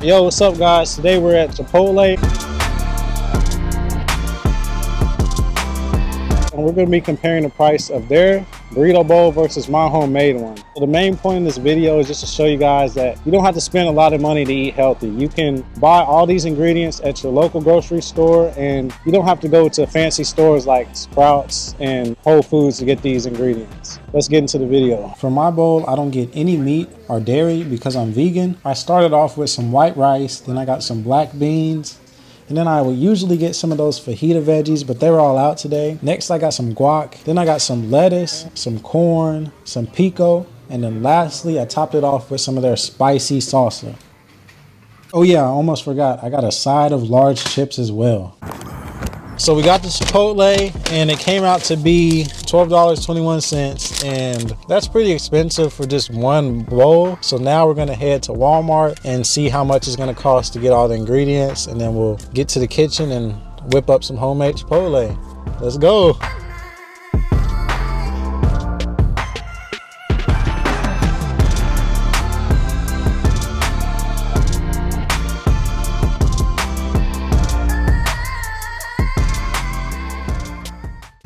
Yo, what's up guys? Today we're at Chipotle and we're going to be comparing the price of their burrito bowl versus my homemade one. So the main point in this video is just to show you guys that you don't have to spend a lot of money to eat healthy. You can buy all these ingredients at your local grocery store and you don't have to go to fancy stores like Sprouts and Whole Foods to get these ingredients. Let's get into the video. For my bowl, I don't get any meat or dairy because I'm vegan. I started off with some white rice, then I got some black beans, and then I would usually get some of those fajita veggies, but they were all out today. Next, I got some guac. Then I got some lettuce, some corn, some pico, and then lastly, I topped it off with some of their spicy salsa. Oh yeah, I almost forgot. I got a side of large chips as well. So we got the Chipotle and it came out to be $12.21, and that's pretty expensive for just one bowl. So now we're gonna head to Walmart and see how much it's gonna cost to get all the ingredients, and then we'll get to the kitchen and whip up some homemade Chipotle. Let's go.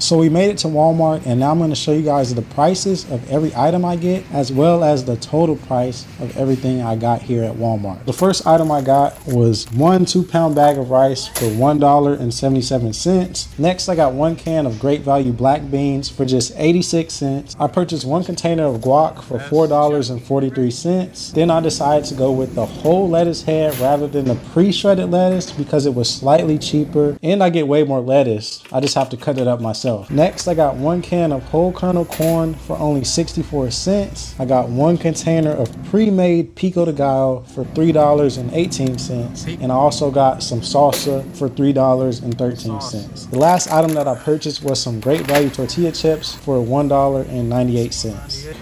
So we made it to Walmart, and now I'm going to show you guys the prices of every item I get, as well as the total price of everything I got here at Walmart. The first item I got was one 2-pound bag of rice for $1.77. Next, I got one can of great value black beans for just 86 cents. I purchased one container of guac for $4.43. Then I decided to go with the whole lettuce head rather than the pre-shredded lettuce because it was slightly cheaper and I get way more lettuce. I just have to cut it up myself. Next, I got one can of whole kernel corn for only 64 cents. I got one container of pre-made pico de gallo for $3.18. And I also got some salsa for $3.13. The last item that I purchased was some great value tortilla chips for $1.98.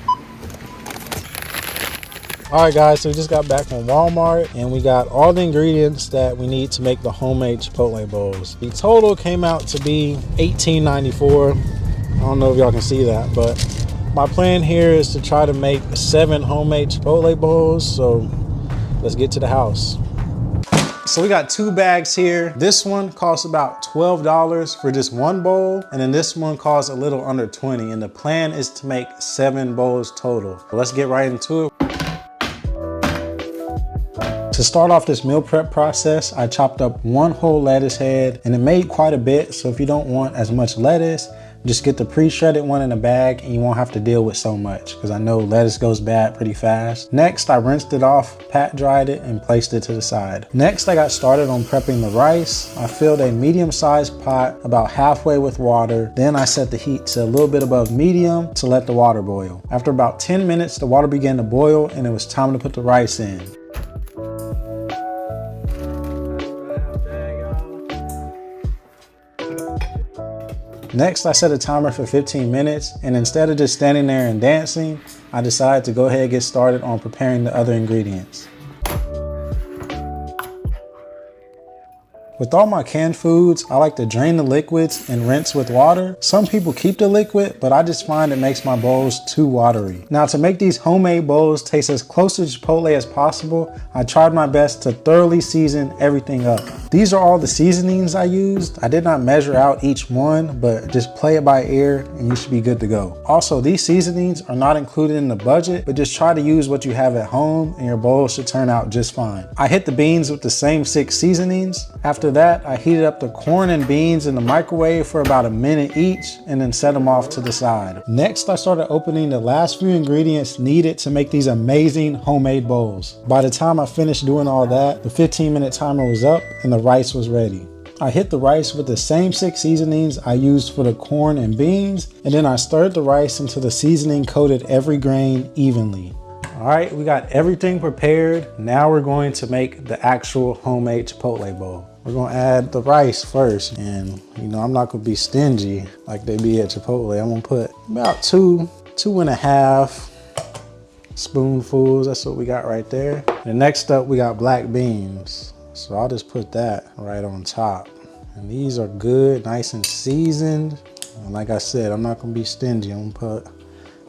Alright guys, so we just got back from Walmart and we got all the ingredients that we need to make the homemade Chipotle bowls. The total came out to be $18.94. I don't know if y'all can see that, but my plan here is to try to make 7 homemade Chipotle bowls, so let's get to the house. So we got 2 bags here. This one costs about $12 for just one bowl, and then this one costs a little under $20, and the plan is to make 7 bowls total. Let's get right into it. To start off this meal prep process, I chopped up one whole lettuce head, and it made quite a bit, so if you don't want as much lettuce, just get the pre-shredded one in a bag and you won't have to deal with so much, because I know lettuce goes bad pretty fast. Next, I rinsed it off, pat dried it, and placed it to the side. Next, I got started on prepping the rice. I filled a medium-sized pot about halfway with water. Then I set the heat to a little bit above medium to let the water boil. After about 10 minutes, the water began to boil and it was time to put the rice in. Next, I set a timer for 15 minutes, and instead of just standing there and dancing, I decided to go ahead and get started on preparing the other ingredients. With all my canned foods, I like to drain the liquids and rinse with water. Some people keep the liquid, but I just find it makes my bowls too watery. Now, to make these homemade bowls taste as close to Chipotle as possible, I tried my best to thoroughly season everything up. These are all the seasonings I used. I did not measure out each one, but just play it by ear and you should be good to go. Also, these seasonings are not included in the budget, but just try to use what you have at home and your bowl should turn out just fine. I hit the beans with the same 6 seasonings. After that, I heated up the corn and beans in the microwave for about a minute each and then set them off to the side. Next, I started opening the last few ingredients needed to make these amazing homemade bowls. By the time I finished doing all that, the 15-minute timer was up and the rice was ready. I hit the rice with the same 6 seasonings I used for the corn and beans, and then I stirred the rice until the seasoning coated every grain evenly. All right, we got everything prepared. Now we're going to make the actual homemade Chipotle bowl. We're gonna add the rice first, and you know, I'm not gonna be stingy like they be at Chipotle. I'm gonna put about 2.5 spoonfuls. That's what we got right there. And next up, we got black beans. So I'll just put that right on top. And these are good, nice and seasoned. And like I said, I'm not gonna be stingy. I'm gonna put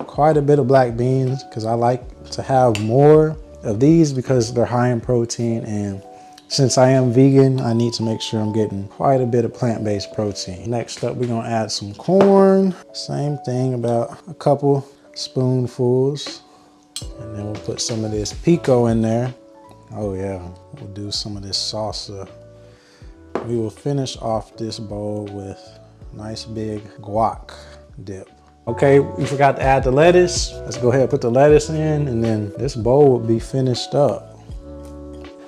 quite a bit of black beans because I like to have more of these because they're high in protein, and since I am vegan, I need to make sure I'm getting quite a bit of plant-based protein. Next up, we're gonna add some corn. Same thing, about a couple spoonfuls. And then we'll put some of this pico in there. Oh yeah, we'll do some of this salsa. We will finish off this bowl with nice big guac dip. Okay, we forgot to add the lettuce. Let's go ahead and put the lettuce in, and then this bowl will be finished up.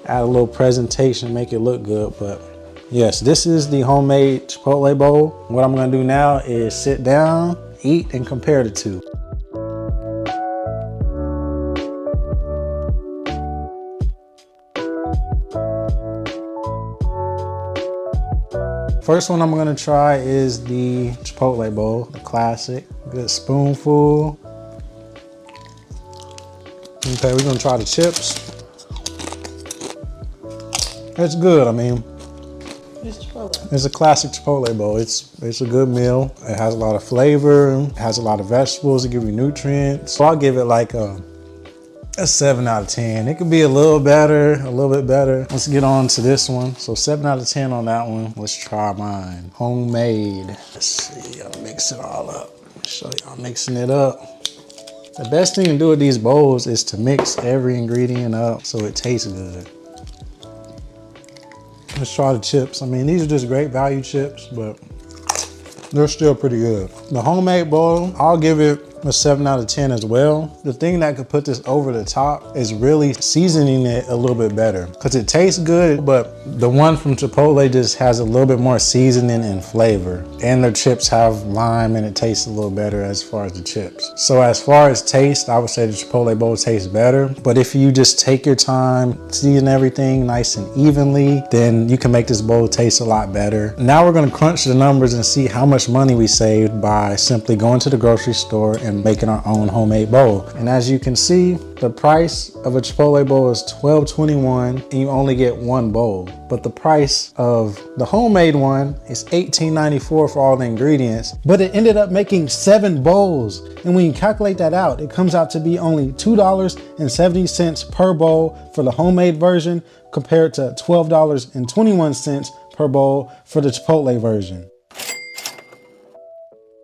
Add a little presentation, make it look good, but yes, this is the homemade Chipotle bowl. What I'm gonna do now is sit down, eat, and compare the two. First one I'm gonna try is the Chipotle bowl, the classic. Good spoonful. Okay, we're gonna try the chips. It's good, I mean. It's Chipotle. It's a classic Chipotle bowl. It's a good meal. It has a lot of flavor, it has a lot of vegetables to give you nutrients. So I'll give it like a 7 out of 10. It could be a little better, a little bit better. Let's get on to this one. So 7 out of 10 on that one. Let's try mine. Homemade. Let's see, I'll mix it all up. Show y'all mixing it up. The best thing to do with these bowls is to mix every ingredient up so it tastes good. Let's try the chips. I mean, these are just great value chips, but they're still pretty good. The homemade bowl, I'll give it a 7 out of 10 as well. The thing that could put this over the top is really seasoning it a little bit better, because it tastes good, but the one from Chipotle just has a little bit more seasoning and flavor. And their chips have lime and it tastes a little better as far as the chips. So as far as taste, I would say the Chipotle bowl tastes better. But if you just take your time, season everything nice and evenly, then you can make this bowl taste a lot better. Now we're gonna crunch the numbers and see how much money we saved by simply going to the grocery store and making our own homemade bowl. And as you can see, the price of a Chipotle bowl is $12.21 and you only get one bowl. But the price of the homemade one is $18.94 for all the ingredients, but it ended up making 7 bowls. And when you calculate that out, it comes out to be only $2.70 per bowl for the homemade version compared to $12.21 per bowl for the Chipotle version.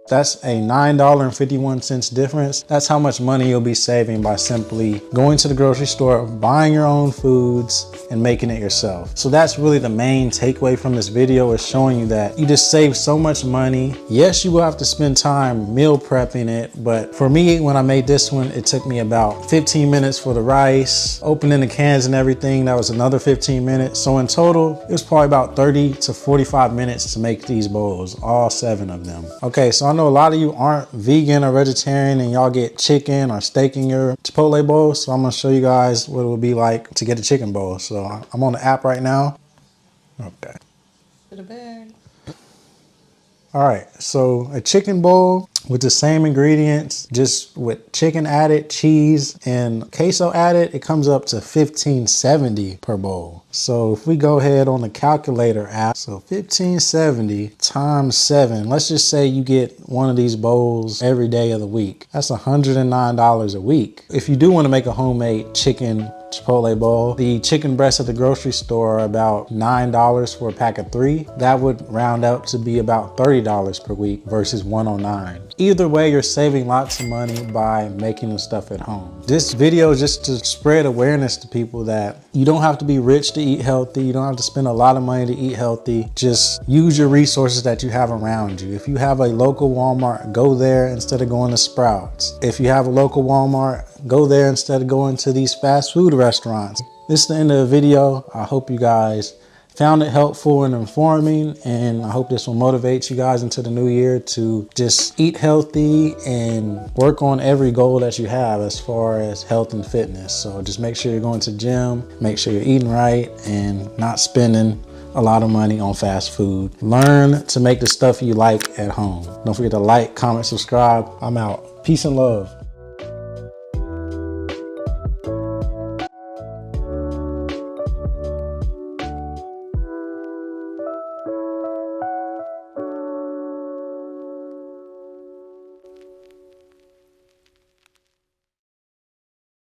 That's a $9.51 difference. That's how much money you'll be saving by simply going to the grocery store, buying your own foods, and making it yourself. So that's really the main takeaway from this video, is showing you that you just save so much money. Yes, you will have to spend time meal prepping it, but for me, when I made this one, it took me about 15 minutes for the rice, opening the cans and everything. That was another 15 minutes. So in total, it was probably about 30 to 45 minutes to make these bowls, all 7 of them. Okay, so I know a lot of you aren't vegan or vegetarian and y'all get chicken or steak in your Chipotle bowl. So I'm gonna show you guys what it would be like to get a chicken bowl. So I'm on the app right now. Okay. To the bag. All right, so a chicken bowl with the same ingredients, just with chicken added, cheese, and queso added, it comes up to $15.70 per bowl. So if we go ahead on the calculator app, so $15.70 times 7, let's just say you get one of these bowls every day of the week. That's $109 a week. If you do want to make a homemade chicken Chipotle bowl, the chicken breasts at the grocery store are about $9 for a pack of 3. That would round out to be about $30 per week versus $109. Either way, you're saving lots of money by making the stuff at home. This video is just to spread awareness to people that you don't have to be rich to eat healthy. You don't have to spend a lot of money to eat healthy. Just use your resources that you have around you. If you have a local Walmart, go there instead of going to Sprouts. If you have a local Walmart, go there instead of going to these fast food restaurants. This is the end of the video. I hope you guys found it helpful and informing, and I hope this will motivate you guys into the new year to just eat healthy and work on every goal that you have as far as health and fitness. So just make sure you're going to the gym, make sure you're eating right and not spending a lot of money on fast food. Learn to make the stuff you like at home. Don't forget to like, comment, subscribe. I'm out. Peace and love.